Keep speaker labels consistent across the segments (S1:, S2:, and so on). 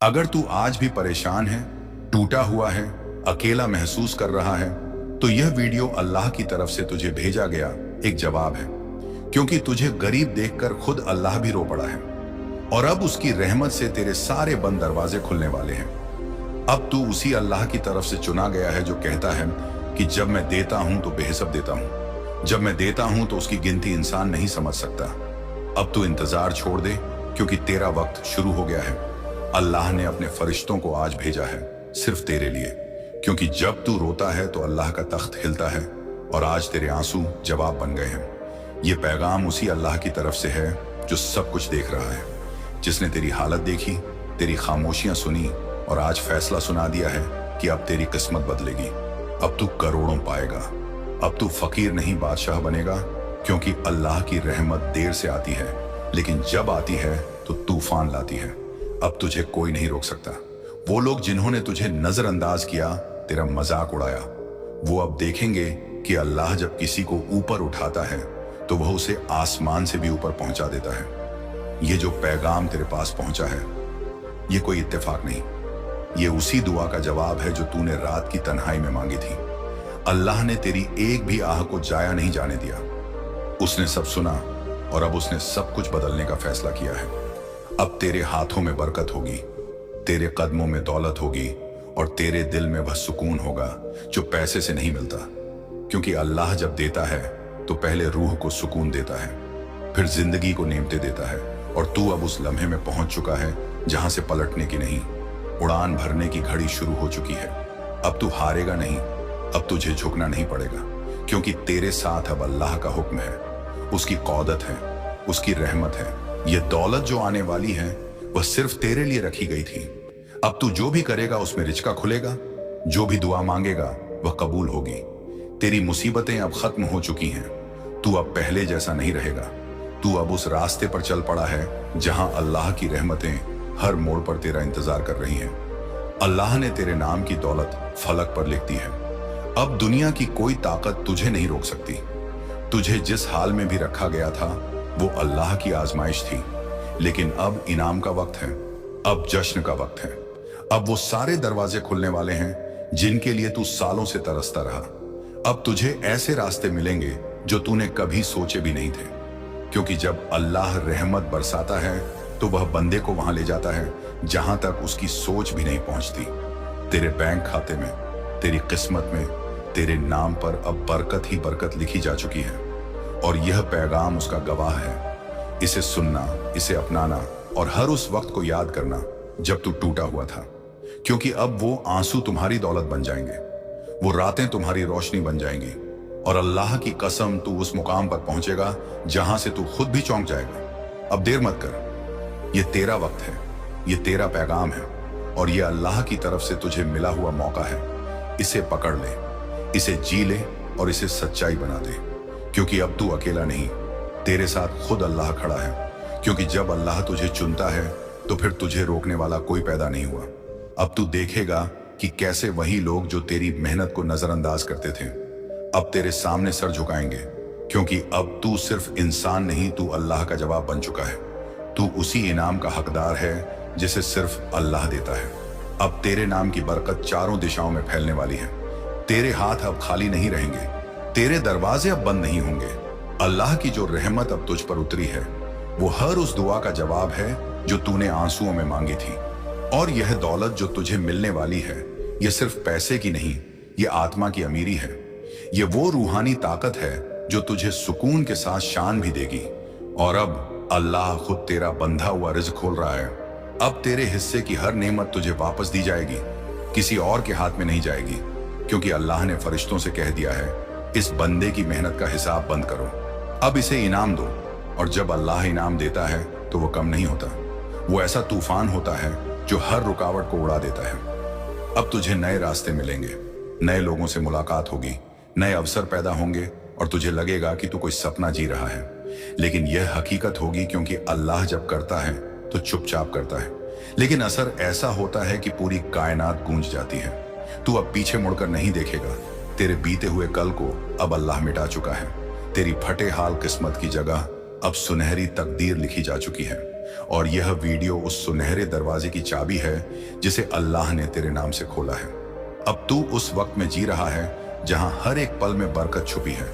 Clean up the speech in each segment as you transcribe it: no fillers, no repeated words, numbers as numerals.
S1: अगर तू आज भी परेशान है, टूटा हुआ है, अकेला महसूस कर रहा है, तो यह वीडियो अल्लाह की तरफ से तुझे भेजा गया एक जवाब है। क्योंकि तुझे गरीब देखकर खुद अल्लाह भी रो पड़ा है और अब उसकी रहमत से तेरे सारे बंद दरवाजे खुलने वाले हैं। अब तू उसी अल्लाह की तरफ से चुना गया है जो कहता है कि जब मैं देता हूं तो बेहिसाब देता हूं, जब मैं देता हूं तो उसकी गिनती इंसान नहीं समझ सकता। अब तू इंतजार छोड़ दे, क्योंकि तेरा वक्त शुरू हो गया है। अल्लाह ने अपने फरिश्तों को आज भेजा है सिर्फ तेरे लिए, क्योंकि जब तू रोता है तो अल्लाह का तख्त हिलता है और आज तेरे आंसू जवाब बन गए हैं। ये पैगाम उसी अल्लाह की तरफ से है जो सब कुछ देख रहा है, जिसने तेरी हालत देखी, तेरी खामोशियां सुनी और आज फैसला सुना दिया है कि अब तेरी किस्मत बदलेगी। अब तू करोड़ों पाएगा, अब तू फकीर नहीं बादशाह बनेगा, क्योंकि अल्लाह की रहमत देर से आती है, लेकिन जब आती है तो तूफान लाती है। अब तुझे कोई नहीं रोक सकता। वो लोग जिन्होंने तुझे नजरअंदाज किया, तेरा मजाक उड़ाया, वो अब देखेंगे कि अल्लाह जब किसी को ऊपर उठाता है तो वह उसे आसमान से भी ऊपर पहुंचा देता है। ये जो पैगाम तेरे पास पहुंचा है, ये कोई इत्तेफाक नहीं, ये उसी दुआ का जवाब है जो तूने रात की तन्हाई में मांगी थी। अल्लाह ने तेरी एक भी आह को जाया नहीं जाने दिया। उसने सब सुना और अब उसने सब कुछ बदलने का फैसला किया है। अब तेरे हाथों में बरकत होगी, तेरे कदमों में दौलत होगी और तेरे दिल में वह सुकून होगा जो पैसे से नहीं मिलता। क्योंकि अल्लाह जब देता है तो पहले रूह को सुकून देता है, फिर जिंदगी को नेमते देता है। और तू अब उस लम्हे में पहुंच चुका है जहां से पलटने की नहीं, उड़ान भरने की घड़ी शुरू हो चुकी है। अब तू हारेगा नहीं, अब तुझे झुकना नहीं पड़ेगा, क्योंकि तेरे साथ अब अल्लाह का हुक्म है, उसकी कौदत है, उसकी रहमत है। ये दौलत जो आने वाली है वह सिर्फ तेरे लिए रखी गई थी। अब तू जो भी करेगा उसमें रिज़्क खुलेगा, जो भी दुआ मांगेगा वह कबूल होगी। तेरी मुसीबतें अब खत्म हो चुकी हैं, तू अब पहले जैसा नहीं रहेगा। तू अब उस रास्ते पर चल पड़ा है जहां अल्लाह की रहमतें हर मोड़ पर तेरा इंतजार कर रही हैं। अल्लाह ने तेरे नाम की दौलत फलक पर लिख दी है। अब दुनिया की कोई ताकत तुझे नहीं रोक सकती। तुझे जिस हाल में भी रखा गया था वो अल्लाह की आजमाइश थी, लेकिन अब इनाम का वक्त है, अब जश्न का वक्त है। अब वो सारे दरवाजे खुलने वाले हैं जिनके लिए तू सालों से तरसता रहा। अब तुझे ऐसे रास्ते मिलेंगे जो तूने कभी सोचे भी नहीं थे, क्योंकि जब अल्लाह रहमत बरसाता है तो वह बंदे को वहां ले जाता है जहां तक उसकी सोच भी नहीं पहुंचती। तेरे बैंक खाते में, तेरी किस्मत में, तेरे नाम पर अब बरकत ही बरकत लिखी जा चुकी है और यह पैगाम उसका गवाह है। इसे सुनना, इसे अपनाना और हर उस वक्त को याद करना जब तू टूटा हुआ था, क्योंकि अब वो आंसू तुम्हारी दौलत बन जाएंगे, वो रातें तुम्हारी रोशनी बन जाएंगी और अल्लाह की कसम तू उस मुकाम पर पहुंचेगा जहां से तू खुद भी चौंक जाएगा। अब देर मत कर, ये तेरा वक्त है, ये तेरा पैगाम है और ये अल्लाह की तरफ से तुझे मिला हुआ मौका है। इसे पकड़ ले, इसे जी ले और इसे सच्चाई बना दे, क्योंकि अब तू अकेला नहीं, तेरे साथ खुद अल्लाह खड़ा है। क्योंकि जब अल्लाह तुझे चुनता है तो फिर तुझे रोकने वाला कोई पैदा नहीं हुआ। अब तू देखेगा कि कैसे वही लोग जो तेरी मेहनत को नजरअंदाज करते थे अब तेरे सामने सर झुकाएंगे, क्योंकि अब तू सिर्फ इंसान नहीं, तू अल्लाह का जवाब बन चुका है। तू उसी इनाम का हकदार है जिसे सिर्फ अल्लाह देता है। अब तेरे नाम की बरकत चारों दिशाओं में फैलने वाली है। तेरे हाथ अब खाली नहीं रहेंगे, तेरे दरवाजे अब बंद नहीं होंगे। अल्लाह की जो रहमत अब तुझ पर उतरी है वो हर उस दुआ का जवाब है जो तूने आंसुओं में मांगी थी। और यह दौलत जो तुझे मिलने वाली है, यह सिर्फ पैसे की नहीं, यह आत्मा की अमीरी है। यह वो रूहानी ताकत है जो तुझे सुकून के साथ शान भी देगी। और अब अल्लाह खुद तेरा बंधा हुआ रिज़्क खोल रहा है। अब तेरे हिस्से की हर नेमत तुझे वापस दी जाएगी, किसी और के हाथ में नहीं जाएगी, क्योंकि अल्लाह ने फरिश्तों से कह दिया है, इस बंदे की मेहनत का हिसाब बंद करो, अब इसे इनाम दो। और जब अल्लाह इनाम देता है तो वो कम नहीं होता, वो ऐसा तूफान होता है जो हर रुकावट को उड़ा देता है। अब तुझे नए रास्ते मिलेंगे, नए लोगों से मुलाकात होगी, नए अवसर पैदा होंगे और तुझे लगेगा कि तू कोई सपना जी रहा है, लेकिन यह हकीकत होगी, क्योंकि अल्लाह जब करता है तो चुपचाप करता है, लेकिन असर ऐसा होता है कि पूरी कायनात गूंज जाती है। तू अब पीछे मुड़कर नहीं देखेगा, तेरे बीते हुए कल को अब अल्लाह मिटा चुका है। तेरी फटे हाल किस्मत की जगह अब सुनहरी तकदीर लिखी जा चुकी है। और यह वीडियो उस सुनहरे दरवाजे की चाबी है जिसे अल्लाह ने तेरे नाम से खोला है। अब तू उस वक्त में जी रहा है जहां हर एक पल में बरकत छुपी है,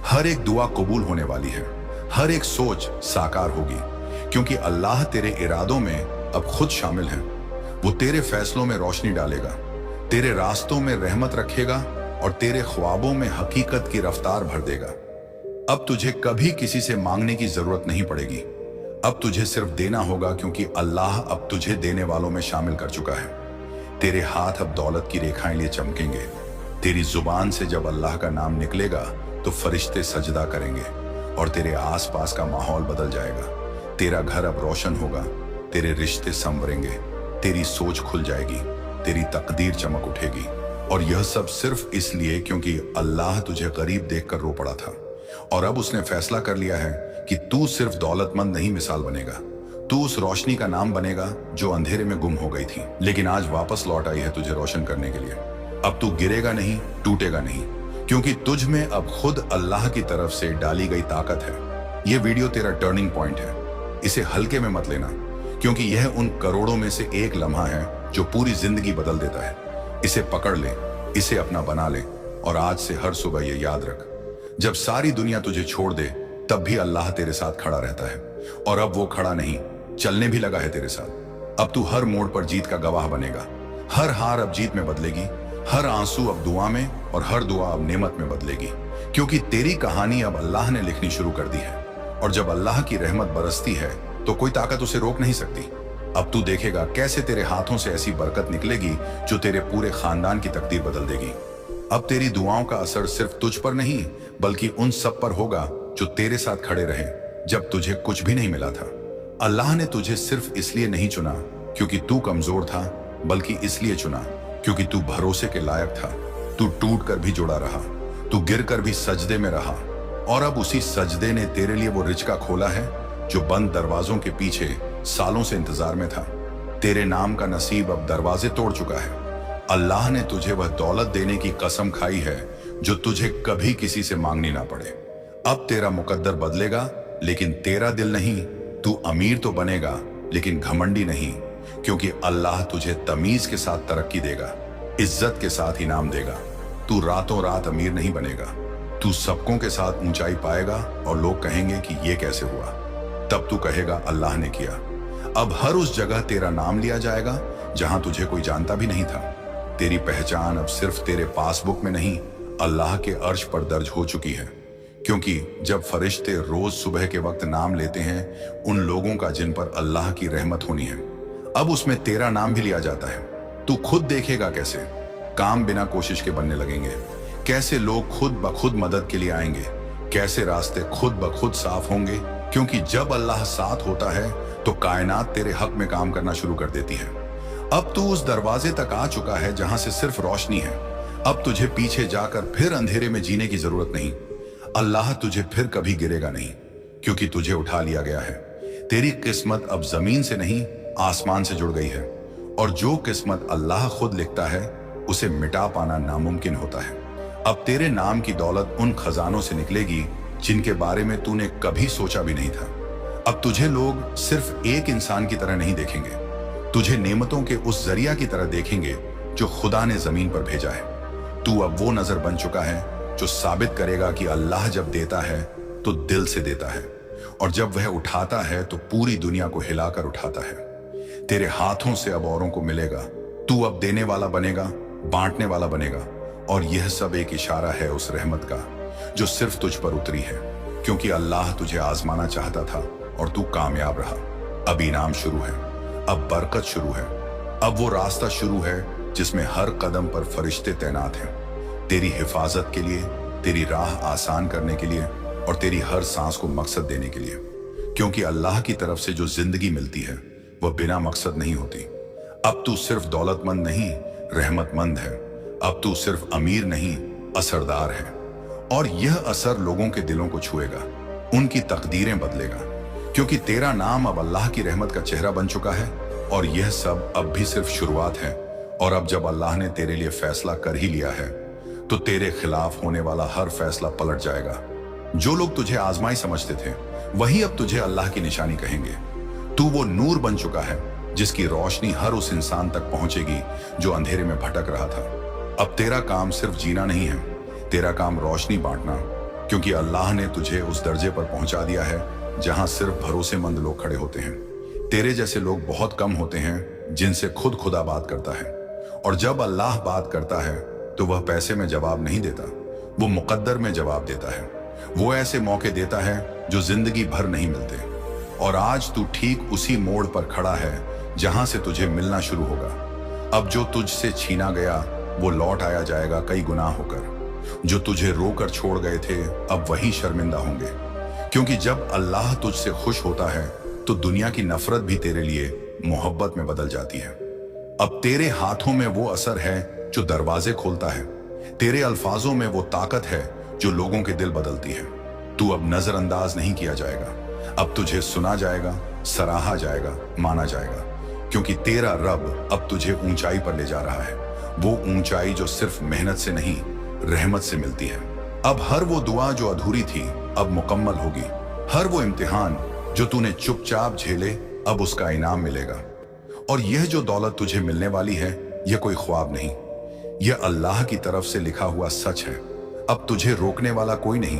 S1: हर एक दुआ कबूल होने वाली है, हर एक सोच साकार होगी, क्योंकि अल्लाह तेरे इरादों में अब खुद शामिल है। वो तेरे फैसलों में रोशनी डालेगा, तेरे रास्तों में रहमत रखेगा और तेरे ख्वाबों में हकीकत की रफ्तार भर देगा। अब तुझे कभी किसी से मांगने की जरूरत नहीं पड़ेगी। अब तुझे सिर्फ देना होगा, क्योंकि अल्लाह अब तुझे देने वालों में शामिल कर चुका है। तेरे हाथ अब दौलत की रेखाएं लिए चमकेंगे। तेरी जुबान से जब अल्लाह का नाम निकलेगा तो फरिश्ते सजदा करेंगे और तेरे आसपास का माहौल बदल जाएगा। तेरा घर अब रोशन होगा, तेरे रिश्ते संवरेंगे, तेरी सोच खुल जाएगी, तेरी तकदीर चमक उठेगी। और यह सब सिर्फ इसलिए क्योंकि अल्लाह तुझे गरीब देखकर रो पड़ा था और अब उसने फैसला कर लिया है कि तू सिर्फ दौलतमंद नहीं मिसाल बनेगा, तू उस रोशनी का नाम बनेगा जो अंधेरे में गुम हो गई थी, लेकिन आज वापस लौट आई है तुझे रोशन करने के लिए। अब तू गिरेगा नहीं, टूटेगा नहीं, क्योंकि तुझ में अब खुद अल्लाह की तरफ से डाली गई ताकत है। यह वीडियो तेरा टर्निंग पॉइंट है। इसे हल्के में मत लेना, क्योंकि यह उन करोड़ों में से एक लम्हा है जो पूरी जिंदगी बदल देता है। इसे पकड़ ले, इसे अपना बना ले और आज से हर सुबह ये याद रख, जब सारी दुनिया तुझे छोड़ दे तब भी अल्लाह तेरे साथ खड़ा रहता है। और अब वो खड़ा नहीं, चलने भी लगा है तेरे साथ। अब तू हर मोड़ पर जीत का गवाह बनेगा। हर हार अब जीत में बदलेगी, हर आंसू अब दुआ में और हर दुआ अब नेमत में बदलेगी, क्योंकि तेरी कहानी अब अल्लाह ने लिखनी शुरू कर दी है। और जब अल्लाह की रहमत बरसती है तो कोई ताकत उसे रोक नहीं सकती। अब तू देखेगा कैसे तेरे हाथों से ऐसी बरकत निकलेगी जो तेरे पूरे खानदान की तकदीर बदल देगी। अब तेरी दुआओं का असर सिर्फ तुझ पर नहीं बल्कि उन सब पर होगा जो तेरे साथ खड़े रहे जब तुझे कुछ भी नहीं मिला था। अल्लाह ने तुझे सिर्फ इसलिए नहीं चुना क्योंकि तू कमजोर था, बल्कि इसलिए चुना क्योंकि तू भरोसे के लायक था। तू टूट कर भी जुड़ा रहा, तू गिर कर भी सजदे में रहा, और अब उसी सजदे ने तेरे लिए वो रिचका खोला है जो बंद दरवाजों के पीछे सालों से इंतजार में था। तेरे नाम का नसीब अब दरवाजे तोड़ चुका है। अल्लाह ने तुझे वह दौलत देने की कसम खाई है जो तुझे कभी किसी से मांगनी ना पड़े। अब तेरा मुकद्दर बदलेगा, लेकिन तेरा दिल नहीं। तू अमीर तो बनेगा लेकिन घमंडी नहीं, क्योंकि अल्लाह तुझे तमीज के साथ तरक्की देगा, इज्जत के साथ इनाम देगा। तू रातों रात अमीर नहीं बनेगा, तू सबकों के साथ ऊंचाई पाएगा और लोग कहेंगे कि ये कैसे हुआ। तब तू कहेगा अल्लाह ने किया। अब हर उस जगह तेरा नाम लिया जाएगा जहां तुझे कोई जानता भी नहीं था। तेरी पहचान अब सिर्फ तेरे पासबुक में नहीं, अल्लाह के अर्श पर दर्ज हो चुकी है, क्योंकि जब फरिश्ते रोज सुबह के वक्त नाम लेते हैं उन लोगों का जिन पर अल्लाह की रहमत होनी है, अब उसमें तेरा नाम भी लिया जाता है। तू खुद देखेगा कैसे काम बिना कोशिश के बनने लगेंगे, कैसे लोग खुद ब खुद मदद के लिए आएंगे, कैसे रास्ते खुद ब खुद साफ होंगे, क्योंकि जब अल्लाह साथ होता है तो कायनात तेरे हक में काम करना शुरू कर देती है। अब तू उस दरवाजे तक आ चुका है जहां से सिर्फ रोशनी है। अब तुझे पीछे जाकर फिर अंधेरे में जीने की जरूरत नहीं। अल्लाह तुझे फिर कभी गिरेगा नहीं, क्योंकि तुझे उठा लिया गया है। तेरी किस्मत अब जमीन से नहीं आसमान से जुड़ गई है, और जो किस्मत अल्लाह खुद लिखता है उसे मिटा पाना नामुमकिन होता है। अब तेरे नाम की दौलत उन खजानों से निकलेगी जिनके बारे में तूने कभी सोचा भी नहीं था। अब तुझे लोग सिर्फ एक इंसान की तरह नहीं देखेंगे, तुझे नेमतों के उस जरिया की तरह देखेंगे जो खुदा ने जमीन पर भेजा है। तू अब वो नजर बन चुका है जो साबित करेगा कि अल्लाह जब देता है तो दिल से देता है, और जब वह उठाता है तो पूरी दुनिया को हिलाकर उठाता है। तेरे हाथों से अब औरों को मिलेगा, तू अब देने वाला बनेगा, बांटने वाला बनेगा, और यह सब एक इशारा है उस रहमत का जो सिर्फ तुझ पर उतरी है, क्योंकि अल्लाह तुझे आजमाना चाहता था और तू कामयाब रहा। अब इनाम शुरू है, अब बरकत शुरू है, अब वो रास्ता शुरू है जिसमें हर कदम पर फरिश्ते तैनात हैं, तेरी हिफाजत के लिए, तेरी राह आसान करने के लिए और तेरी हर सांस को मकसद देने के लिए। क्योंकि अल्लाह की तरफ से जो जिंदगी मिलती है वह बिना मकसद नहीं होती। अब तू सिर्फ दौलतमंद नहीं, रहमतमंद है। अब तू सिर्फ अमीर नहीं, असरदार है, और यह असर लोगों के दिलों को छुएगा, उनकी तकदीरें बदलेगा, क्योंकि तेरा नाम अब अल्लाह की रहमत का चेहरा बन चुका है। और यह सब अब भी सिर्फ शुरुआत है। और अब जब अल्लाह ने तेरे लिए फैसला कर ही लिया है तो तेरे खिलाफ होने वाला हर फैसला पलट जाएगा। जो लोग तुझे आजमाई समझते थे वही अब तुझे अल्लाह की निशानी कहेंगे। तू वो नूर बन चुका है जिसकी रोशनी हर उस इंसान तक पहुंचेगी जो अंधेरे में भटक रहा था। अब तेरा काम सिर्फ जीना नहीं है, तेरा काम रोशनी बांटना, क्योंकि अल्लाह ने तुझे उस दर्जे पर पहुंचा दिया है जहां सिर्फ भरोसेमंद लोग खड़े होते हैं। तेरे जैसे लोग बहुत कम होते हैं जिनसे खुद खुदा बात करता है, और जब अल्लाह बात करता है तो वह पैसे में जवाब नहीं देता, वो मुकद्दर में जवाब देता है। वो ऐसे मौके देता है जो जिंदगी भर नहीं मिलते। और आज तू ठीक उसी मोड़ पर खड़ा है जहां से तुझे मिलना शुरू होगा। अब जो तुझसे छीना गया वो लौट आया जाएगा कई गुना होकर। जो तुझे रोकर छोड़ गए थे अब वही शर्मिंदा होंगे, क्योंकि जब अल्लाह तुझसे खुश होता है तो दुनिया की नफरत भी तेरे लिए मोहब्बत में बदल जाती है। अब तेरे हाथों में वो असर है जो दरवाजे खोलता है, तेरे अल्फाजों में वो ताकत है जो लोगों के दिल बदलती है। तू अब नजरअंदाज नहीं किया जाएगा, अब तुझे सुना जाएगा, सराहा जाएगा, माना जाएगा, क्योंकि तेरा रब अब तुझे ऊंचाई पर ले जा रहा है। वो ऊंचाई जो सिर्फ मेहनत से नहीं, रहमत से मिलती है। अब हर वो दुआ जो अधूरी थी अब मुकम्मल होगी। हर वो इम्तिहान जो तूने चुपचाप झेले अब उसका इनाम मिलेगा। और यह जो दौलत तुझे मिलने वाली है यह कोई ख्वाब नहीं, यह अल्लाह की तरफ से लिखा हुआ सच है। अब तुझे रोकने वाला कोई नहीं,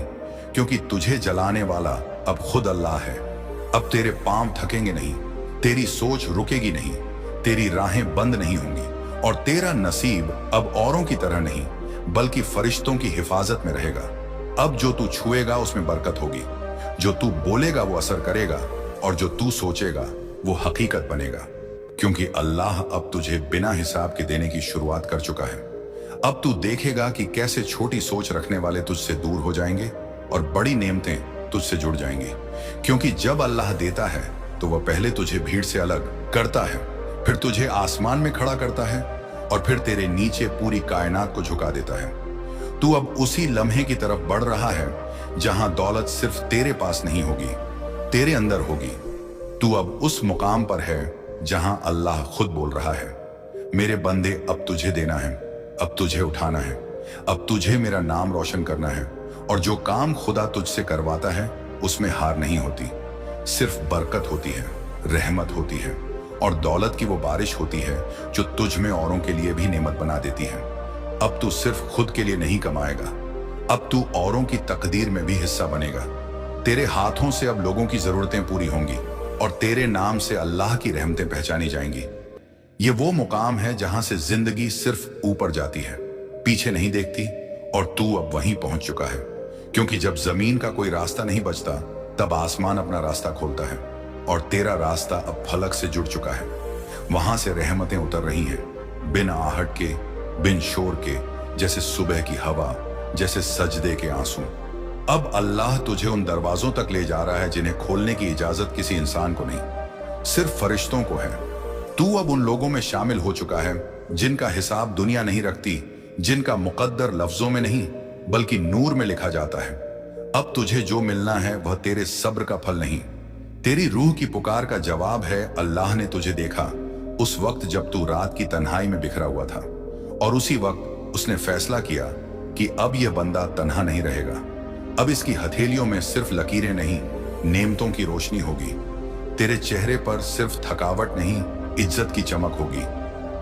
S1: क्योंकि तुझे जलाने वाला अब खुद अल्लाह है। अब तेरे पांव थकेंगे नहीं, तेरी सोच रुकेगी नहीं, तेरी राहें बंद नहीं होंगी, और तेरा नसीब अब औरों की तरह नहीं बल्कि फरिश्तों की हिफाजत में रहेगा। अब जो तू छुएगा उसमें बरकत होगी, जो तू बोलेगा वो असर करेगा, और जो तू सोचेगा वो हकीकत बनेगा, क्योंकि अल्लाह अब तुझे बिना हिसाब के देने की शुरुआत कर चुका है। अब तू देखेगा कि कैसे छोटी सोच रखने वाले तुझसे दूर हो जाएंगे और बड़ी नेमतें तुझसे जुड़ जाएंगी, क्योंकि जब अल्लाह देता है तो वह पहले तुझे भीड़ से अलग करता है, फिर तुझे आसमान में खड़ा करता है, और फिर तेरे नीचे पूरी कायनात को झुका देता है। तू अब उसी लम्हे की तरफ बढ़ रहा है जहां दौलत सिर्फ तेरे पास नहीं होगी, तेरे अंदर होगी। तू अब उस मुकाम पर है जहां अल्लाह खुद बोल रहा है, मेरे बंदे अब तुझे देना है, अब तुझे उठाना है, अब तुझे मेरा नाम रोशन करना है। और जो काम खुदा तुझसे करवाता है उसमें हार नहीं होती, सिर्फ बरकत होती है, रहमत होती है, और दौलत की वो बारिश होती है जो तुझ में औरों के लिए भी नेमत बना देती है। अब तू सिर्फ खुद के लिए नहीं कमाएगा, अब तू औरों की तकदीर में भी हिस्सा बनेगा। तेरे हाथों से अब लोगों की जरूरतें पूरी होंगी, और तेरे नाम से अल्लाह की रहमतें पहचानी जाएंगी। ये वो मुकाम है जहां से जिंदगी सिर्फ ऊपर जाती है, पीछे नहीं देखती, और तू अब वहीं पहुंच चुका है, क्योंकि जब जमीन का कोई रास्ता नहीं बचता तब आसमान अपना रास्ता खोलता है, और तेरा रास्ता अब फलक से जुड़ चुका है। वहां से रहमतें उतर रही हैं, बिन आहट के, बिन शोर के, जैसे सुबह की हवा, जैसे सजदे के आंसू। अब अल्लाह तुझे उन दरवाजों तक ले जा रहा है जिन्हें खोलने की इजाजत किसी इंसान को नहीं, सिर्फ फरिश्तों को है। तू अब उन लोगों में शामिल हो चुका है जिनका हिसाब दुनिया नहीं रखती, जिनका मुकद्दर लफ्जों में नहीं बल्कि नूर में लिखा जाता है। अब तुझे जो मिलना है वह तेरे सब्र का फल नहीं, तेरी रूह की पुकार का जवाब है। अल्लाह ने तुझे देखा उस वक्त जब तू रात की तन्हाई में बिखरा हुआ था, और उसी वक्त उसने फैसला किया कि अब यह बंदा तन्हा नहीं रहेगा। अब इसकी हथेलियों में सिर्फ लकीरें नहीं, नेमतों की रोशनी होगी। तेरे चेहरे पर सिर्फ थकावट नहीं, इज्जत की चमक होगी।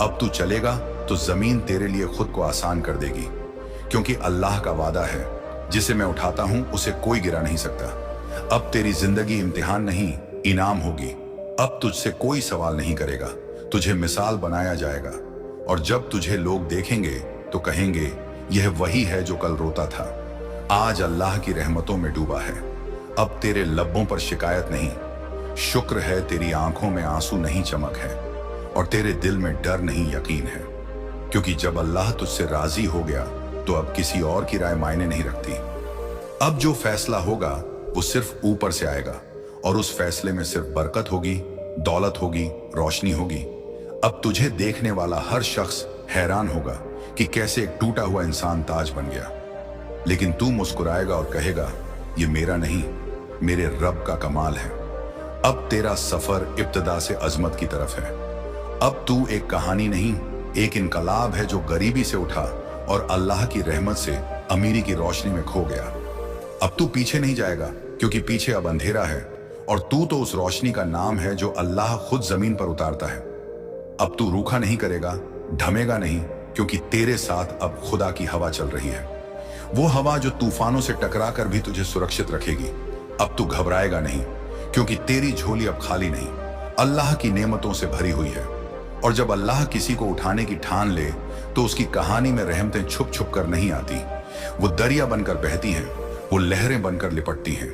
S1: अब तू चलेगा तो जमीन तेरे लिए खुद को आसान कर देगी, क्योंकि अल्लाह का वादा है, जिसे मैं उठाता हूं उसे कोई गिरा नहीं सकता। अब तेरी जिंदगी इम्तिहान नहीं, इनाम होगी। अब तुझसे कोई सवाल नहीं करेगा, तुझे मिसाल बनाया जाएगा, और जब तुझे लोग देखेंगे तो कहेंगे यह वही है जो कल रोता था, आज अल्लाह की रहमतों में डूबा है। अब तेरे लब्बों पर शिकायत नहीं, शुक्र है। तेरी आंखों में आंसू नहीं, चमक है, और तेरे दिल में डर नहीं, यकीन है, क्योंकि जब अल्लाह तुझसे राजी हो गया तो अब किसी और की राय मायने नहीं रखती। अब जो फैसला होगा वो सिर्फ ऊपर से आएगा, और उस फैसले में सिर्फ बरकत होगी, दौलत होगी, रोशनी होगी। अब तुझे देखने वाला हर शख्स हैरान होगा कि कैसे एक टूटा हुआ इंसान ताज बन गया, लेकिन तू मुस्कुराएगा और कहेगा ये मेरा नहीं, मेरे रब का कमाल है। अब तेरा सफर इब्तिदा से अजमत की तरफ है। अब तू एक कहानी नहीं, एक इनकलाब है जो गरीबी से उठा और अल्लाह की रहमत से अमीरी की रोशनी में खो गया। अब तू पीछे नहीं जाएगा, क्योंकि पीछे अब अंधेरा है, और तू तो उस रोशनी का नाम है जो अल्लाह खुद जमीन पर उतारता है। अब तू रूखा नहीं करेगा, ढमेगा नहीं, क्योंकि तेरे साथ अब खुदा की हवा चल रही है, वो हवा जो तूफानों से टकरा कर भी तुझे सुरक्षित रखेगी। अब तू घबराएगा नहीं, क्योंकि तेरी झोली अब खाली नहीं, अल्लाह की नेमतों से भरी हुई है। और जब अल्लाह किसी को उठाने की ठान ले तो उसकी कहानी में रहमतें छुप छुप कर नहीं आती, वो दरिया बनकर बहती हैं, वो लहरें बनकर लिपटती हैं।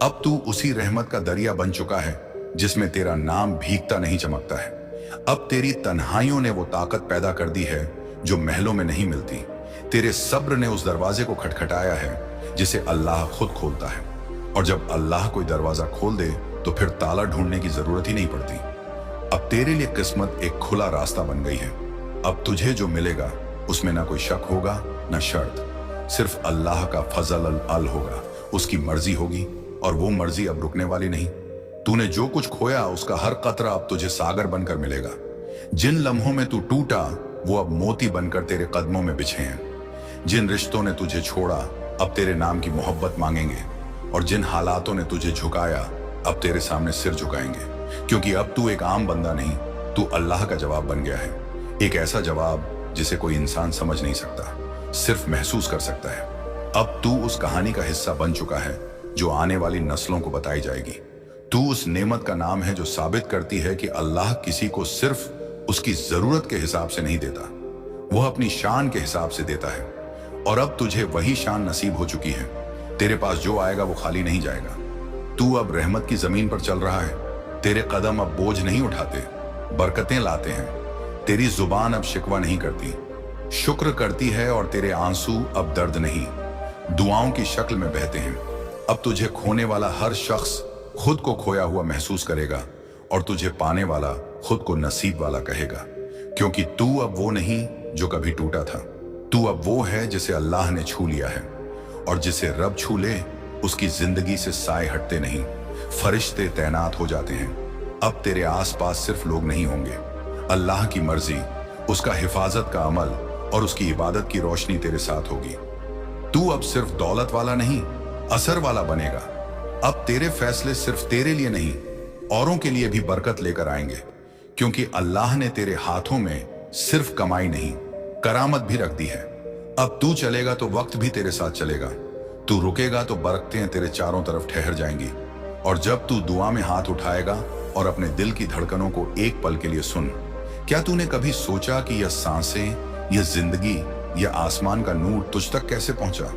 S1: अब तू उसी रहमत का दरिया बन चुका है जिसमें तेरा नाम भीगता नहीं चमकता है। अब तेरी तन्हाइयों ने वो ताकत पैदा कर दी है जो महलों में नहीं मिलती। तेरे सब्र ने उस दरवाजे को खटखटाया है जिसे अल्लाह खुद खोलता है। और जब अल्लाह कोई दरवाजा खोल दे तो फिर ताला ढूंढने की जरूरत ही नहीं पड़ती। अब तेरे लिए किस्मत एक खुला रास्ता बन गई है। अब तुझे जो मिलेगा उसमें ना कोई शक होगा ना शर्त, सिर्फ अल्लाह का फजल अल होगा, उसकी मर्जी होगी, और वो मर्जी अब रुकने वाली नहीं। तूने जो कुछ खोया उसका हर कतरा अब तुझे सागर बनकर मिलेगा। जिन लम्हों में तू टूटा वो अब मोती बनकर तेरे कदमों में बिछे हैं। जिन रिश्तों ने तुझे छोड़ा अब तेरे नाम की मोहब्बत मांगेंगे, और जिन हालातों ने तुझे झुकाया अब तेरे सामने सिर झुकाएंगे, क्योंकि अब तू एक आम बंदा नहीं, तू अल्लाह का जवाब बन गया है। एक ऐसा जवाब जिसे कोई इंसान समझ नहीं सकता, सिर्फ महसूस कर सकता है। अब तू उस कहानी का हिस्सा बन चुका है जो आने वाली नस्लों को बताई जाएगी। तू उस नेमत का नाम है जो साबित करती है कि अल्लाह किसी को सिर्फ उसकी जरूरत के हिसाब से नहीं देता, वह अपनी शान के हिसाब से देता है। और अब तुझे वही शान नसीब हो चुकी है। तेरे पास जो आएगा वो खाली नहीं जाएगा। तू अब रहमत की जमीन पर चल रहा है। तेरे कदम अब बोझ नहीं उठाते, बरकतें लाते हैं। तेरी जुबान अब शिकवा नहीं करती, शुक्र करती है। और तेरे आंसू अब दर्द नहीं, दुआओं की शक्ल में बहते हैं। अब तुझे खोने वाला हर शख्स खुद को खोया हुआ महसूस करेगा, और तुझे पाने वाला खुद को नसीब वाला कहेगा, क्योंकि तू अब वो नहीं जो कभी टूटा था। तू अब वो है जिसे अल्लाह ने छू लिया है, और जिसे रब छू ले उसकी जिंदगी से साए हटते नहीं, फरिश्ते तैनात हो जाते हैं। अब तेरे आसपास सिर्फ लोग नहीं होंगे, अल्लाह की मर्जी, उसका हिफाजत का अमल और उसकी इबादत की रोशनी तेरे साथ होगी। तू अब सिर्फ दौलत वाला नहीं, असर वाला बनेगा। अब तेरे फैसले सिर्फ तेरे लिए नहीं, औरों के लिए भी बरकत लेकर आएंगे, क्योंकि अल्लाह ने तेरे हाथों में सिर्फ कमाई नहीं, करामत भी रख दी है। अब तू चलेगा तो वक्त भी तेरे साथ चलेगा, तू रुकेगा तो बरकतें तेरे चारों तरफ ठहर जाएंगी। और जब तू दुआ में हाथ उठाएगा और अपने दिल की धड़कनों को एक पल के लिए सुन, क्या तूने कभी सोचा कि यह सांसें, यह जिंदगी, यह आसमान का नूर तुझ तक कैसे पहुंचा?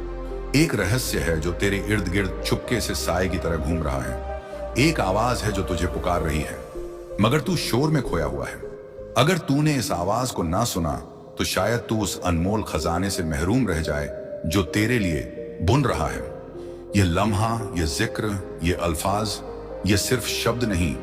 S1: एक रहस्य है जो तेरे इर्द गिर्द चुपके से साए की तरह घूम रहा है। एक आवाज है जो तुझे पुकार रही है, मगर तू शोर में खोया हुआ है। अगर तूने इस आवाज को ना सुना तो शायद तू उस अनमोल खजाने से महरूम रह जाए जो तेरे लिए बुन रहा है। यह लम्हा, यह जिक्र, यह अल्फाज, यह सिर्फ शब्द नहीं,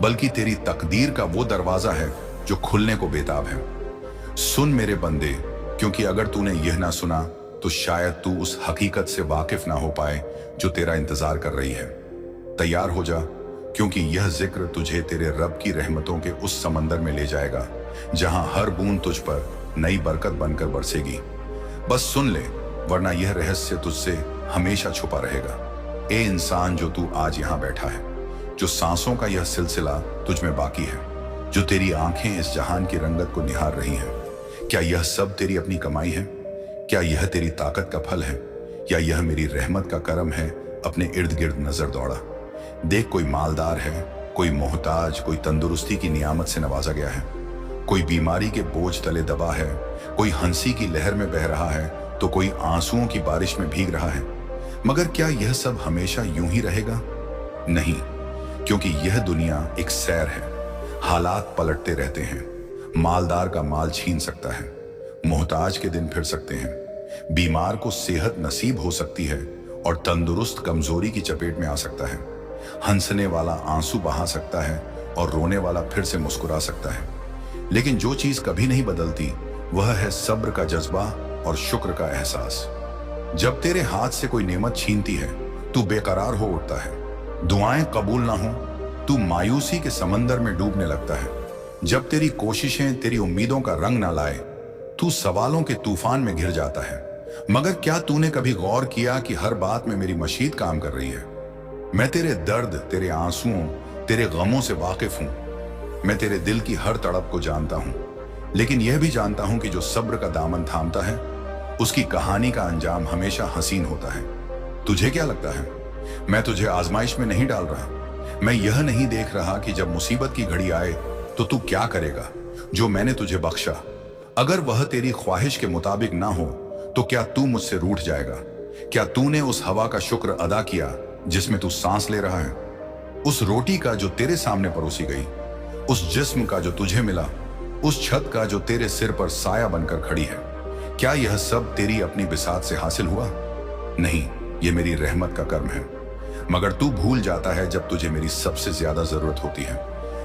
S1: बल्कि तेरी तकदीर का वो दरवाजा है जो खुलने को बेताब है। सुन मेरे बंदे, क्योंकि अगर तूने यह ना सुना तो शायद तू उस हकीकत से वाकिफ ना हो पाए जो तेरा इंतजार कर रही है। तैयार हो जा, क्योंकि यह जिक्र तुझे तेरे रब की रहमतों के उस समंदर में ले जाएगा जहां हर बूंद तुझ पर नई बरकत बनकर बरसेगी। बस सुन ले, वरना यह रहस्य तुझसे हमेशा छुपा रहेगा। ए इंसान जो तू आज यहाँ बैठा है, जो सांसों का यह सिलसिला तुझ में बाकी है, जो तेरी आंखें इस जहान की रंगत को निहार रही हैं, क्या यह सब तेरी अपनी कमाई है? क्या यह तेरी ताकत का फल है, या यह मेरी रहमत का करम है अपने इर्द गिर्द नजर दौड़ा? देख, कोई मालदार है, कोई मोहताज, कोई तंदुरुस्ती की नियामत से नवाजा गया है, कोई बीमारी के बोझ तले दबा है, कोई हंसी की लहर में बह रहा है तो कोई आंसुओं की बारिश में भीग रहा है। मगर क्या यह सब हमेशा यूं ही रहेगा? नहीं, क्योंकि यह दुनिया एक सैर है। हालात पलटते रहते हैं। मालदार का माल छीन सकता है, मोहताज के दिन फिर सकते हैं, बीमार को सेहत नसीब हो सकती है और तंदुरुस्त कमजोरी की चपेट में आ सकता है। हंसने वाला आंसू बहा सकता है और रोने वाला फिर से मुस्कुरा सकता है। लेकिन जो चीज कभी नहीं बदलती वह है सब्र का जज्बा और शुक्र का एहसास। जब तेरे हाथ से कोई नेमत छीनती है तू बेकरार हो उठता है। दुआएं कबूल ना हो, तू मायूसी के समंदर में डूबने लगता है। जब तेरी कोशिशें तेरी उम्मीदों का रंग ना लाए, तू सवालों के तूफान में घिर जाता है। मगर क्या तूने कभी गौर किया कि हर बात में मेरी मशीद काम कर रही है? मैं तेरे दर्द, तेरे आंसुओं, तेरे गमों से वाकिफ हूं। मैं तेरे दिल की हर तड़प को जानता हूं, लेकिन यह भी जानता हूं कि जो सब्र का दामन थामता है उसकी कहानी का अंजाम हमेशा हसीन होता है। तुझे क्या लगता है मैं तुझे आजमाइश में नहीं डाल रहा? मैं यह नहीं देख रहा कि जब मुसीबत की घड़ी आए तो तू क्या करेगा? जो मैंने तुझे बख्शा, अगर वह तेरी ख्वाहिश के मुताबिक ना हो तो क्या तू मुझसे रूठ जाएगा? क्या तूने उस हवा का शुक्र अदा किया जिसमें तू सांस ले रहा है? उस रोटी का जो तेरे सामने परोसी गई, उस जिस्म का जो तुझे मिला, उस छत का जो तेरे सिर पर साया बनकर खड़ी है, क्या यह सब तेरी अपनी बिसात से हासिल हुआ? नहीं, ये मेरी रहमत का कर्म है। मगर तू भूल जाता है जब तुझे मेरी सबसे ज्यादा जरूरत होती है,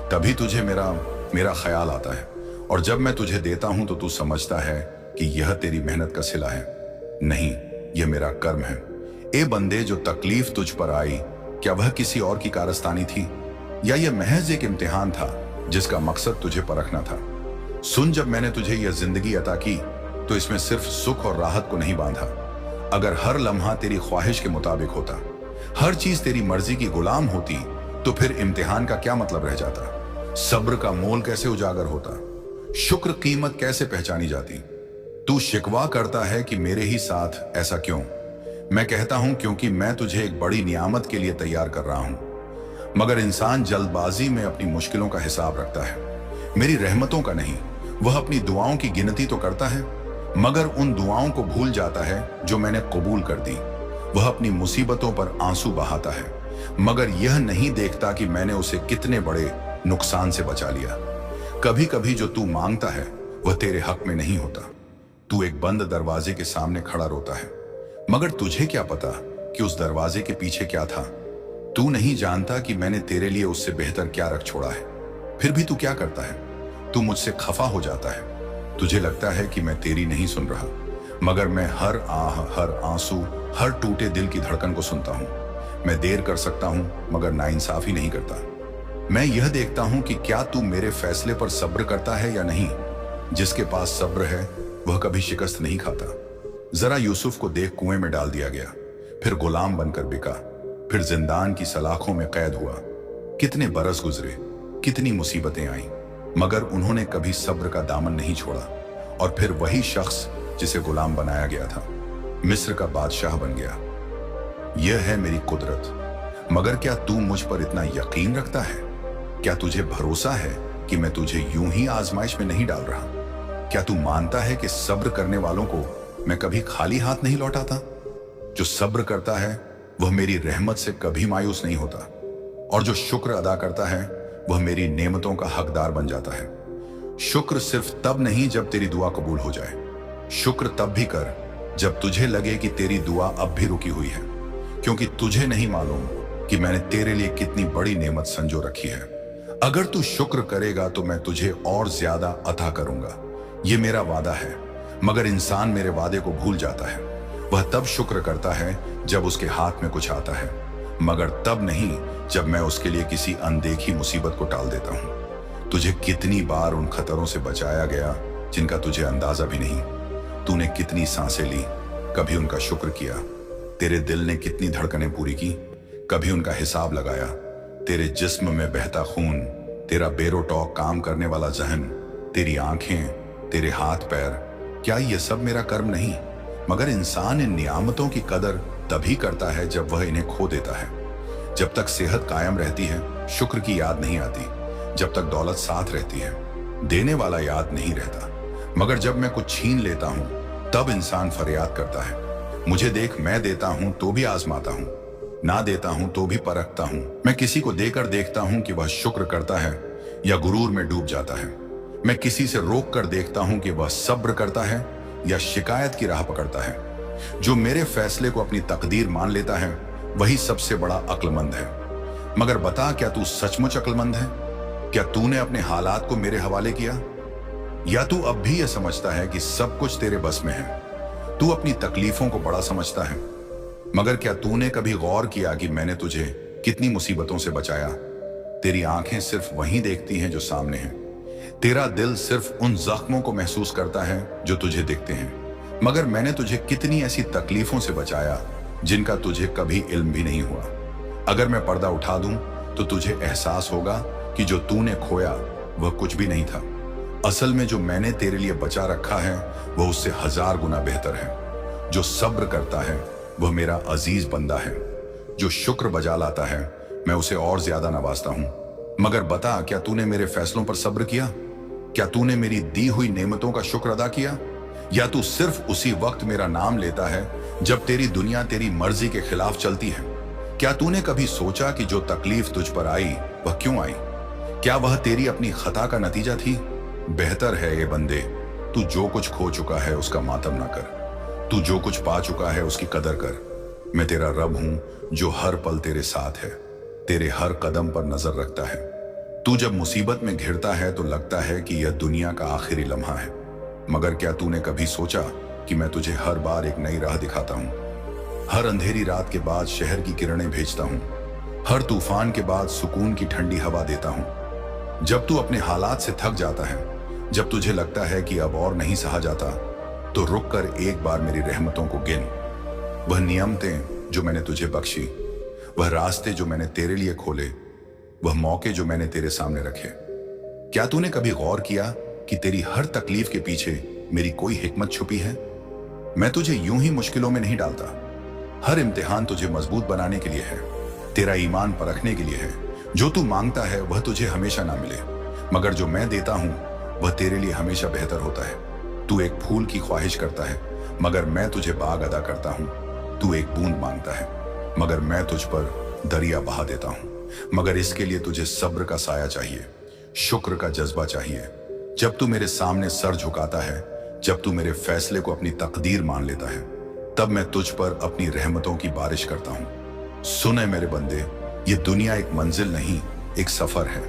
S1: तभी तुझे मेरा ख्याल आता है। और जब मैं तुझे देता हूं तो तू समझता है कि यह तेरी मेहनत का सिला है। नहीं, यह मेरा कर्म है। ए बंदे, जो तकलीफ तुझ पर आई, क्या वह किसी और की कारस्तानी थी, या यह महज एक इम्तिहान था जिसका मकसद तुझे परखना था? सुन, जब मैंने तुझे यह जिंदगी अता की तो इसमें सिर्फ सुख और राहत को नहीं बांधा। अगर हर लम्हा तेरी ख्वाहिश के मुताबिक होता, हर चीज तेरी मर्जी की गुलाम होती, तो फिर इम्तिहान का क्या मतलब रह जाता? सब्र का मोल कैसे उजागर होता? शुक्र कीमत कैसे पहचानी जाती? तू शिकवा करता है कि मेरे ही साथ ऐसा क्यों? मैं कहता हूं क्योंकि मैं तुझे एक बड़ी नियामत के लिए तैयार कर रहा हूं। मगर इंसान जल्दबाजी में अपनी मुश्किलों का हिसाब रखता है, मेरी रहमतों का नहीं। वह अपनी दुआओं की गिनती तो करता है, मगर उन दुआओं को भूल जाता है जो मैंने कबूल कर दी। वह अपनी मुसीबतों पर आंसू बहाता है, मगर यह नहीं देखता कि मैंने उसे कितने बड़े नुकसान से बचा लिया। कभी कभी जो तू मांगता है वह तेरे हक में नहीं होता। तू एक बंद दरवाजे के सामने खड़ा रोता है, मगर तुझे क्या पता कि उस दरवाजे के पीछे क्या था? तू नहीं जानता कि मैंने तेरे लिए उससे बेहतर क्या रख छोड़ा है। फिर भी तू क्या करता है? तू मुझसे खफा हो जाता है। तुझे लगता है कि मैं तेरी नहीं सुन रहा, मगर मैं हर आह, हर आंसू, हर टूटे दिल की धड़कन को सुनता हूं। मैं देर कर सकता हूं, मगर नाइंसाफी नहीं करता। मैं यह देखता हूं कि क्या तू मेरे फैसले पर सब्र करता है या नहीं। जिसके पास सब्र है वह कभी शिकस्त नहीं खाता। जरा यूसुफ को देख, कुएं में डाल दिया गया, फिर गुलाम बनकर बिका, फिर जिंदान की सलाखों में कैद हुआ। कितने बरस गुजरे, कितनी मुसीबतें आईं, मगर उन्होंने कभी सब्र का दामन नहीं छोड़ा। और फिर वही शख्स जिसे गुलाम बनाया गया था, मिस्र का बादशाह बन गया। यह है मेरी कुदरत। मगर क्या तू मुझ पर इतना यकीन रखता है? क्या तुझे भरोसा है कि मैं तुझे यूं ही आजमाइश में नहीं डाल रहा? क्या तू मानता है कि सब्र करने वालों को मैं कभी खाली हाथ नहीं लौटाता? जो सब्र करता है वह मेरी रहमत से कभी मायूस नहीं होता, और जो शुक्र अदा करता है वह मेरी नेमतों का हकदार बन जाता है। शुक्र सिर्फ तब नहीं जब तेरी दुआ कबूल हो जाए। शुक्र तब भी कर जब तुझे लगे कि तेरी दुआ अब भी रुकी हुई है, क्योंकि तुझे नहीं मालूम कि मैंने तेरे लिए कितनी बड़ी नेमत संजो रखी है। अगर तू शुक्र करेगा तो मैं तुझे और ज्यादा अता करूंगा, ये मेरा वादा है। मगर इंसान मेरे वादे को भूल जाता है। वह तब शुक्र करता है जब उसके हाथ में कुछ आता है, मगर तब नहीं जब मैं उसके लिए किसी अनदेखी मुसीबत को टाल देता हूं। तुझे कितनी बार उन खतरों से बचाया गया जिनका तुझे अंदाजा भी नहीं। तूने कितनी सांसें ली, कभी उनका शुक्र किया? तेरे दिल ने कितनी धड़कनें पूरी की, कभी उनका हिसाब लगाया? तेरे जिस्म में बहता खून, तेरा बेरोटॉक काम करने वाला जहन, तेरी आंखें, तेरे हाथ पैर, क्या ये सब मेरा कर्म नहीं? मगर इंसान इन नियामतों की कदर तभी करता है जब वह इन्हें खो देता है। जब तक सेहत कायम रहती है शुक्र की याद नहीं आती। जब तक दौलत साथ रहती है देने वाला याद नहीं रहता। मगर जब मैं कुछ छीन लेता हूं तब इंसान फरियाद करता है। मुझे देख, मैं देता हूं तो भी आजमाता हूं, ना देता हूं तो भी परखता हूं। मैं किसी को देकर देखता हूं कि वह शुक्र करता है या गुरूर में डूब जाता है। मैं किसी से रोक कर देखता हूं कि वह सब्र करता है या शिकायत की राह पकड़ता है। जो मेरे फैसले को अपनी तकदीर मान लेता है वही सबसे बड़ा अक्लमंद है। मगर बता, क्या तू सचमुच अक्लमंद है? क्या तूने अपने हालात को मेरे हवाले किया, या तू अब भी यह समझता है कि सब कुछ तेरे बस में है? तू अपनी तकलीफों को बड़ा समझता है, मगर क्या तूने कभी गौर किया कि मैंने तुझे कितनी मुसीबतों से बचाया? तेरी आंखें सिर्फ वही देखती हैं जो सामने है। तेरा दिल सिर्फ उन जख्मों को महसूस करता है जो तुझे दिखते हैं। मगर मैंने तुझे कितनी ऐसी तकलीफों से बचाया जिनका तुझे कभी इल्म भी नहीं हुआ। अगर मैं पर्दा उठा दूं तो तुझे एहसास होगा कि जो तूने खोया वह कुछ भी नहीं था। असल में जो मैंने तेरे लिए बचा रखा है वह उससे 1000 गुना बेहतर है। जो सब्र करता है वह मेरा अजीज बंदा है। जो शुक्र बजा लाता है मैं उसे और ज्यादा नवाजता हूं। मगर बता, क्या तूने मेरे फैसलों पर सब्र किया? क्या तूने मेरी दी हुई नेमतों का शुक्र अदा किया? या तू सिर्फ उसी वक्त मेरा नाम लेता है जब तेरी दुनिया तेरी मर्जी के खिलाफ चलती है? क्या तूने कभी सोचा कि जो तकलीफ तुझ पर आई वह क्यों आई? क्या वह तेरी अपनी खता का नतीजा थी? बेहतर है ये बंदे, तू जो कुछ खो चुका है उसका मातम ना कर। तू जो कुछ पा चुका है उसकी कदर कर। मैं तेरा रब हूं जो हर पल तेरे साथ है, तेरे हर कदम पर नजर रखता है। तू जब मुसीबत में घिरता है तो लगता है कि यह दुनिया का आखिरी लम्हा है, मगर क्या तूने कभी सोचा कि मैं तुझे हर बार एक नई राह दिखाता हूं? हर अंधेरी रात के बाद शहर की किरणें भेजता हूं। हर तूफान के बाद सुकून की ठंडी हवा देता हूं। जब तू अपने हालात से थक जाता है, जब तुझे लगता है कि अब और नहीं सहा जाता, तो रुक कर एक बार मेरी रहमतों को गिन। वह नियमतें जो मैंने तुझे बख्शी, वह रास्ते जो मैंने तेरे लिए खोले, वह मौके जो मैंने तेरे सामने रखे। क्या तूने कभी गौर किया कि तेरी हर तकलीफ के पीछे मेरी कोई हिकमत छुपी है? मैं तुझे यूं ही मुश्किलों में नहीं डालता। हर इम्तिहान तुझे मजबूत बनाने के लिए है, तेरा ईमान परखने के लिए है। जो तू मांगता है वह तुझे हमेशा ना मिले, मगर जो मैं देता हूं वह तेरे लिए हमेशा बेहतर होता है। तू एक फूल की ख्वाहिश करता है, मगर मैं तुझे बाग अदा करता हूं। तू एक बूंद मांगता है, मगर मैं तुझ पर दरिया बहा देता हूं। मगर इसके लिए तुझे सब्र का साया चाहिए, शुक्र का जज्बा चाहिए। जब तू मेरे सामने सर झुकाता है, जब तू मेरे फैसले को अपनी तकदीर मान लेता है, तब मैं तुझ पर अपनी रहमतों की बारिश करता हूं। सुने मेरे बंदे, ये दुनिया एक मंजिल नहीं, एक सफर है।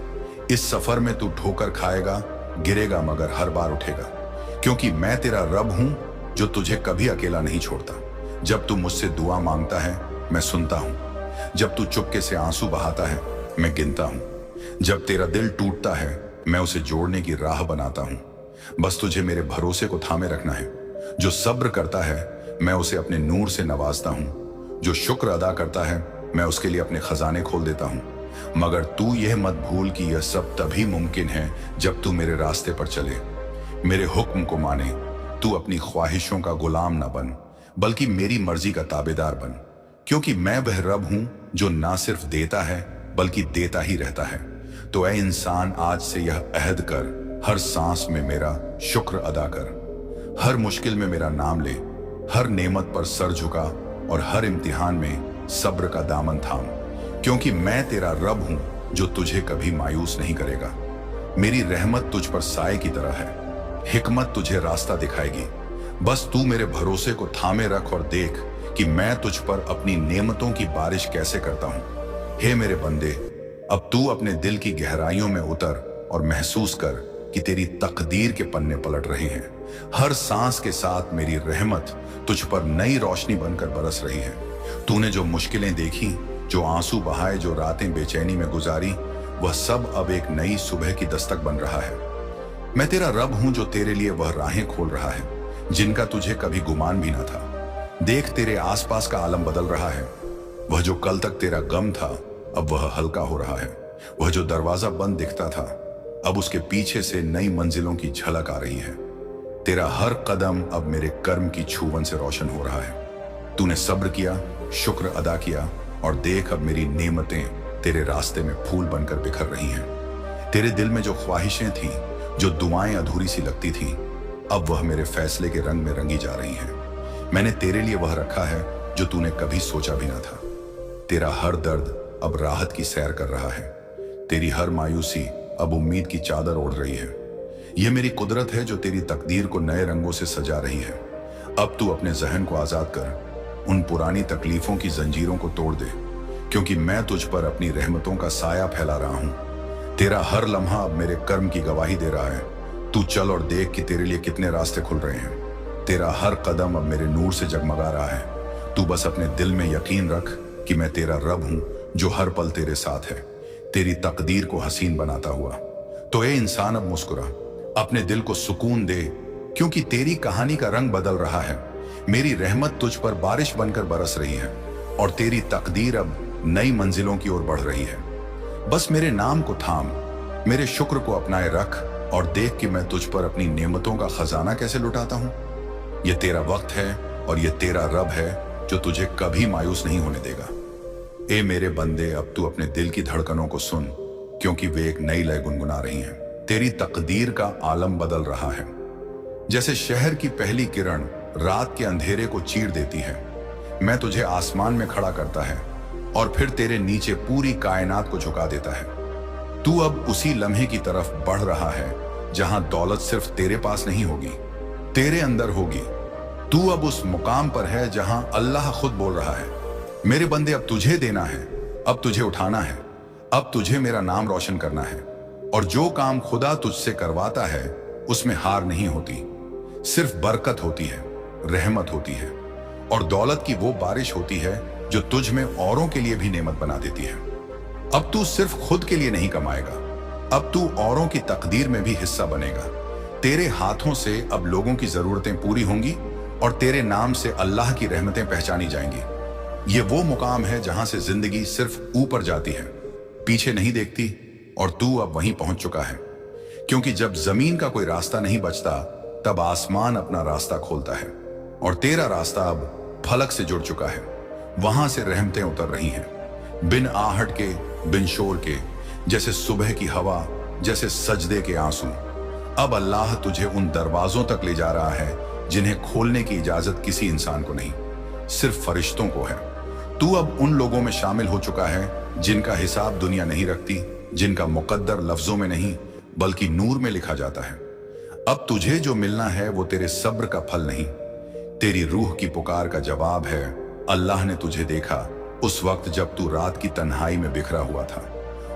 S1: इस सफर में तू ठोकर खाएगा, गिरेगा, मगर हर बार उठेगा, क्योंकि मैं तेरा रब हूं जो तुझे कभी अकेला नहीं छोड़ता। जब तू मुझसे दुआ मांगता है मैं सुनता हूं। जब तू चुपके से आंसू बहाता है मैं गिनता हूं। जब तेरा दिल टूटता है मैं उसे जोड़ने की राह बनाता हूं। बस तुझे मेरे भरोसे को थामे रखना है। जो सब्र करता है मैं उसे अपने नूर से नवाजता हूं। जो शुक्र अदा करता है मैं उसके लिए अपने खजाने खोल देता हूं। मगर तू यह मत भूल कि यह सब तभी मुमकिन है जब तू मेरे रास्ते पर चले, मेरे हुक्म को माने। तू अपनी ख्वाहिशों का गुलाम ना बन, बल्कि मेरी मर्जी का ताबेदार बन, क्योंकि मैं वह रब हूं जो ना सिर्फ देता है बल्कि देता ही रहता है। तो ऐ इंसान, आज से यह अहद कर, हर सांस में मेरा शुक्र अदा कर। हर मुश्किल में मेरा नाम ले, हर नेमत पर सर झुका और हर इम्तिहान में सब्र का दामन थाम, क्योंकि मैं तेरा रब हूं जो तुझे कभी मायूस नहीं करेगा। मेरी रहमत तुझ पर साए की तरह है, हिकमत तुझे रास्ता दिखाएगी। बस तू मेरे भरोसे को थामे रख और देख कि मैं तुझ पर अपनी नेमतों की बारिश कैसे करता हूं। हे मेरे बंदे, अब तू अपने दिल की गहराइयों में उतर और महसूस कर कि तेरी तकदीर के पन्ने पलट रहे हैं। हर सांस के साथ मेरी रहमत तुझ पर नई रोशनी बनकर बरस रही है। तूने जो मुश्किलें देखी, जो आंसू बहाए, जो रातें बेचैनी में गुजारी, वह सब अब एक नई सुबह की दस्तक बन रहा है। मैं तेरा रब हूं जो तेरे लिए वह राहें खोल रहा है जिनका तुझे कभी गुमान भी ना था। देख, तेरे आसपास का आलम बदल रहा है। वह जो कल तक तेरा गम था अब वह हल्का हो रहा है। वह जो दरवाजा बंद दिखता था अब उसके पीछे से नई मंजिलों की झलक आ रही है। तेरा हर कदम अब मेरे कर्म की छुवन से रोशन हो रहा है। तूने सब्र किया, शुक्र अदा किया, और देख अब मेरी नेमतें तेरे रास्ते में फूल बनकर बिखर रही हैं। तेरे दिल में जो ख्वाहिशें थीं, जो दुआएं अधूरी सी लगती थीं, अब वह मेरे फैसले के रंग में रंगी जा रही हैं। मैंने तेरे लिए वह रखा है जो तूने कभी सोचा भी ना था। तेरा हर दर्द अब राहत की सैर कर रहा है। तेरी हर मायूसी अब उम्मीद की चादर ओढ़ रही है। यह मेरी कुदरत है जो तेरी तकदीर को नए रंगों से सजा रही है। अब तू अपने जहन को आजाद कर, उन पुरानी तकलीफों की जंजीरों को तोड़ दे, क्योंकि मैं तुझ पर अपनी रहमतों का साया फैला रहा हूं। तेरा हर लम्हा अब मेरे कर्म की गवाही दे रहा है। तू चल और देख कि तेरे लिए कितने रास्ते खुल रहे हैं। तेरा हर कदम अब मेरे नूर से जगमगा रहा है। तू बस अपने दिल में यकीन रख कि मैं तेरा रब हूं जो हर पल तेरे साथ है, तेरी तकदीर को हसीन बनाता हुआ। तो ए इंसान, अब मुस्कुरा, अपने दिल को सुकून दे, क्योंकि तेरी कहानी का रंग बदल रहा है। मेरी रहमत तुझ पर बारिश बनकर बरस रही है और तेरी तकदीर अब नई मंजिलों की ओर बढ़ रही है। बस मेरे नाम को थाम, मेरे शुक्र को अपनाए रख और देख कि मैं तुझ पर अपनी नेमतों का खजाना कैसे लुटाता हूं। यह तेरा वक्त है और यह तेरा रब है जो तुझे कभी मायूस नहीं होने देगा। ए मेरे बंदे, अब तू अपने दिल की धड़कनों को सुन, क्योंकि वे एक नई लय गुनगुना रही हैं। तेरी तकदीर का आलम बदल रहा है। जैसे शहर की पहली किरण रात के अंधेरे को चीर देती है, मैं तुझे आसमान में खड़ा करता है और फिर तेरे नीचे पूरी कायनात को झुका देता है। तू अब उसी लम्हे की तरफ बढ़ रहा है जहां दौलत सिर्फ तेरे पास नहीं होगी, तेरे अंदर होगी। तू अब उस मुकाम पर है जहां अल्लाह खुद बोल रहा है, मेरे बंदे अब तुझे देना है, अब तुझे उठाना है, अब तुझे मेरा नाम रोशन करना है। और जो काम खुदा तुझसे करवाता है उसमें हार नहीं होती, सिर्फ बरकत होती है, रहमत होती है और दौलत की वो बारिश होती है जो तुझ में औरों के लिए भी नेमत बना देती है। अब तू सिर्फ खुद के लिए नहीं कमाएगा, अब तू औरों की तकदीर में भी हिस्सा बनेगा। तेरे हाथों से अब लोगों की जरूरतें पूरी होंगी और तेरे नाम से अल्लाह की रहमतें पहचानी जाएंगी। ये वो मुकाम है जहां से जिंदगी सिर्फ ऊपर जाती है, पीछे नहीं देखती, और तू अब वहीं पहुंच चुका है। क्योंकि जब जमीन का कोई रास्ता नहीं बचता, तब आसमान अपना रास्ता खोलता है और तेरा रास्ता अब फलक से जुड़ चुका है। वहां से रहमतें उतर रही हैं, बिन आहट के, बिन शोर के, जैसे सुबह की हवा, जैसे सजदे के आंसू। अब अल्लाह तुझे उन दरवाजों तक ले जा रहा है जिन्हें खोलने की इजाजत किसी इंसान को नहीं, सिर्फ फरिश्तों को है। तू अब उन लोगों में शामिल हो चुका है जिनका हिसाब दुनिया नहीं रखती, जिनका मुकद्दर लफ्जों में नहीं बल्कि नूर में लिखा जाता है। अब तुझे जो मिलना है वो तेरे सब्र का फल नहीं, तेरी रूह की पुकार का जवाब है। अल्लाह ने तुझे देखा उस वक्त जब तू रात की तन्हाई में बिखरा हुआ था,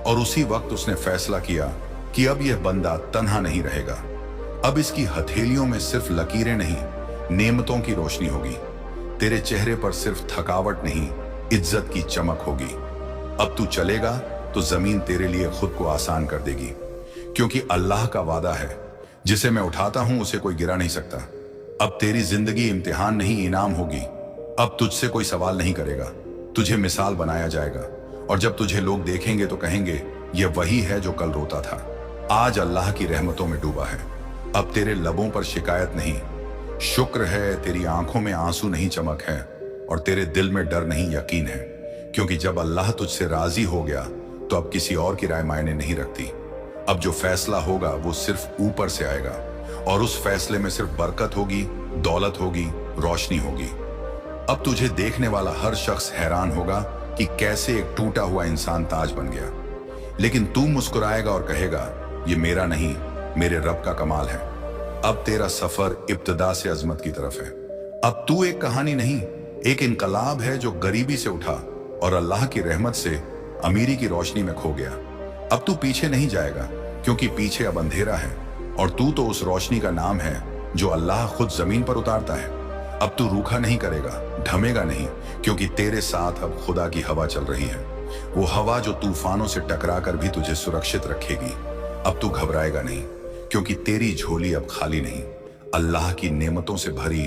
S1: और उसी वक्त उसने फैसला किया कि अब यह बंदा तन्हा नहीं रहेगा। अब इसकी हथेलियों में सिर्फ लकीरें नहीं, नेमतों की रोशनी होगी। तेरे चेहरे पर सिर्फ थकावट नहीं, इज्जत की चमक होगी। अब तू चलेगा तो जमीन तेरे लिए खुद को आसान कर देगी, क्योंकि अल्लाह का वादा है, जिसे मैं उठाता हूं उसे कोई गिरा नहीं सकता। अब तेरी जिंदगी इम्तिहान नहीं, इनाम होगी। अब तुझसे कोई सवाल नहीं करेगा, तुझे मिसाल बनाया जाएगा, और जब तुझे लोग देखेंगे तो कहेंगे यह वही है जो कल रोता था, आज अल्लाह की रहमतों में डूबा है। अब तेरे लबों पर शिकायत नहीं, शुक्र है। तेरी आंखों में आंसू नहीं, चमक है, और तेरे दिल में डर नहीं, यकीन है। क्योंकि जब अल्लाह तुझसे राजी हो गया तो अब किसी और की राय मायने नहीं रखती। अब जो फैसला होगा वो सिर्फ ऊपर से आएगा, और उस फैसले में सिर्फ बरकत होगी, दौलत होगी, रोशनी होगी। अब तुझे देखने वाला हर शख्स हैरान होगा कि कैसे एक टूटा हुआ इंसान ताज बन गया, लेकिन तू मुस्कुराएगा और कहेगा ये मेरा नहीं, मेरे रब का कमाल है। अब तेरा सफर इब्तिदा से अजमत की तरफ है। अब तू एक कहानी नहीं, एक इनकलाब है जो गरीबी से उठा और अल्लाह की रहमत से अमीरी की रोशनी में खो गया। अब तू पीछे नहीं जाएगा, क्योंकि पीछे अब अंधेरा है, और तू तो उस रोशनी का नाम है जो अल्लाह खुद जमीन पर उतारता है। अब तू रूखा नहीं करेगा, ढमेगा नहीं, क्योंकि तेरे साथ अब खुदा की हवा चल रही है, वो हवा जो तूफानों से टकरा कर भी तुझे सुरक्षित रखेगी। अब तू घबराएगा नहीं, क्योंकि तेरी झोली अब खाली नहीं, अल्लाह की नेमतों से भरी